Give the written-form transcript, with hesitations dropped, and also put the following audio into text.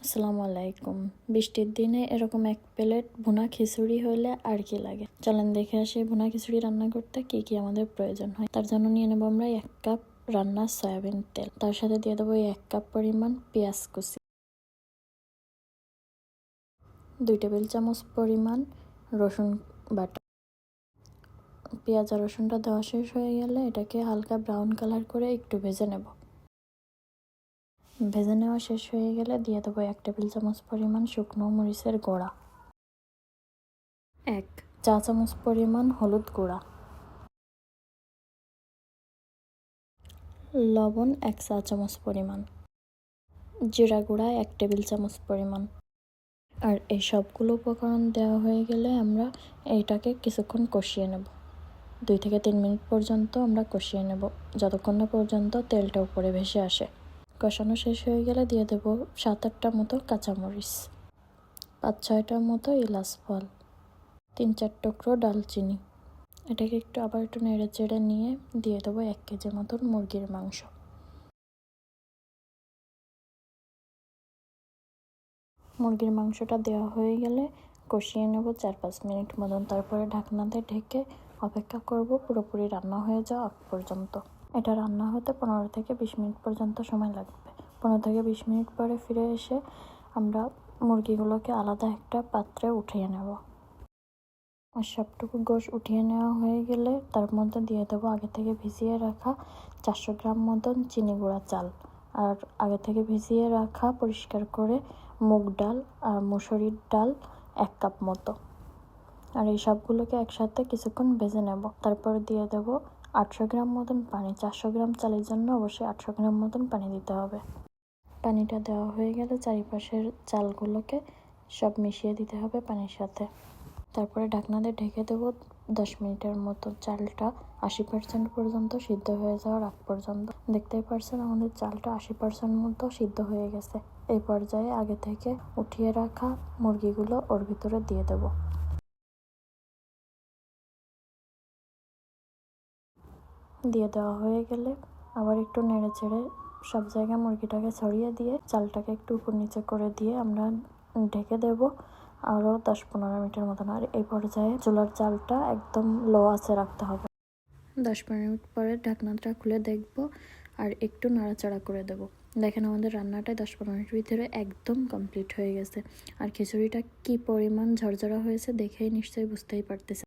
আসসালামু আলাইকুম। বৃষ্টির দিনে এরকম এক প্লেট ভুনা খিচুড়ি হইলে আর কি লাগে। চলেন দেখে আসি ভুনা খিচুড়ি রান্না করতে কি কি আমাদের প্রয়োজন হয়। তার জন্য নিয়ে নেব আমরা 1 কাপ রান্নার সয়াবিন তেল, তার সাথে দিয়ে দেবো 1 কাপ পরিমাণ পেঁয়াজ কুচি, 2 টেবিল চামচ পরিমাণ রসুন বাটা। পেঁয়াজ আর রসুনটা দেওয়া শেষ হয়ে গেলে এটাকে হালকা ব্রাউন কালার করে একটু ভেজে নেব। ভেজে নেওয়া শেষ হয়ে গেলে দিয়ে দেবো 1 টেবিল চামচ পরিমাণ শুকনো মরিচের গুঁড়া, 1 চা চামচ পরিমাণ হলুদ গুঁড়া, লবণ 1 চা চামচ পরিমাণ, জিরা গুঁড়া 1 টেবিল চামচ পরিমাণ। আর এই সবগুলো উপকরণ দেওয়া হয়ে গেলে আমরা এইটাকে কিছুক্ষণ কষিয়ে নেব। 2 থেকে 3 মিনিট পর্যন্ত আমরা কষিয়ে নেব, যতক্ষণ না পর্যন্ত তেলটা উপরে ভেসে আসে। কষানো শেষ হয়ে গেলে দিয়ে দেব 7-8টা মতো কাঁচামরিচ, 5-6টার মতো এলাচ ফল, 3-4 টুকরো ডালচিনি। এটাকে আবার একটু নেড়ে চেড়ে নিয়ে দিয়ে দেবো 1 কেজি মতন মুরগির মাংস। মুরগির মাংসটা দেওয়া হয়ে গেলে কষিয়ে নেব 4-5 মিনিট মতন। তারপরে ঢাকনাতে ঢেকে অপেক্ষা করব পুরোপুরি রান্না হয়ে যাওয়া আগ পর্যন্ত। এটা রান্না হতে 15 থেকে 20 মিনিট পর্যন্ত সময় লাগবে। 15 থেকে 20 মিনিট পরে ফিরে এসে আমরা মুরগিগুলোকে আলাদা একটা পাত্রে উঠিয়ে নেব। আর সবটুকু গোশ উঠিয়ে নেওয়া হয়ে গেলে তার মধ্যে দিয়ে দেবো আগে থেকে ভিজিয়ে রাখা 400 গ্রাম মতন চিনি গুঁড়া চাল, আর আগে থেকে ভিজিয়ে রাখা পরিষ্কার করে মুগ ডাল আর মুসুরির ডাল 1 কাপ মতো। আর এই সবগুলোকে একসাথে কিছুক্ষণ ভেজে নেব। তারপর দিয়ে দেব 800 গ্রাম মতন পানি। 400 গ্রাম চালের জন্য অবশ্যই 800 গ্রাম মতন পানি দিতে হবে। পানিটা দেওয়া হয়ে গেলে চারিপাশের চালগুলোকে সব মিশিয়ে দিতে হবে পানির সাথে। তারপরে ঢাকনা দিয়ে ঢেকে দেবো 10 মিনিটের মতো। চালটা 80% পর্যন্ত সিদ্ধ হয়ে যাওয়ার আগ পর্যন্ত। দেখতেই পারছেন আমাদের চালটা 80% মতো সিদ্ধ হয়ে গেছে। এই পর্যায়ে আগে থেকে উঠিয়ে রাখা মুরগিগুলো ওর ভিতরে দিয়ে দেব। দিয়ে দেওয়া হয়ে গেলে আবার একটু নেড়ে চেড়ে সব জায়গায় মুরগিটাকে ছড়িয়ে দিয়ে চালটাকে একটু উপর নিচে করে দিয়ে আমরা ঢেকে দেব আরও 10-15 মিনিটের মতন। আর এই পর্যায়ে চুলার জালটা একদম লো আঁচে রাখতে হবে। 10-15 মিনিট পরে ঢাকনাটা খুলে দেখব আর একটু নাড়াচাড়া করে দেব। দেখেন আমাদের রান্নাটা 10-15 মিনিটের ভিতরে একদম কমপ্লিট হয়ে গেছে। আর খিচুড়িটা কি পরিমাণ ঝরঝরা হয়েছে দেখেই নিশ্চয়ই বুঝতেই পারতেছে।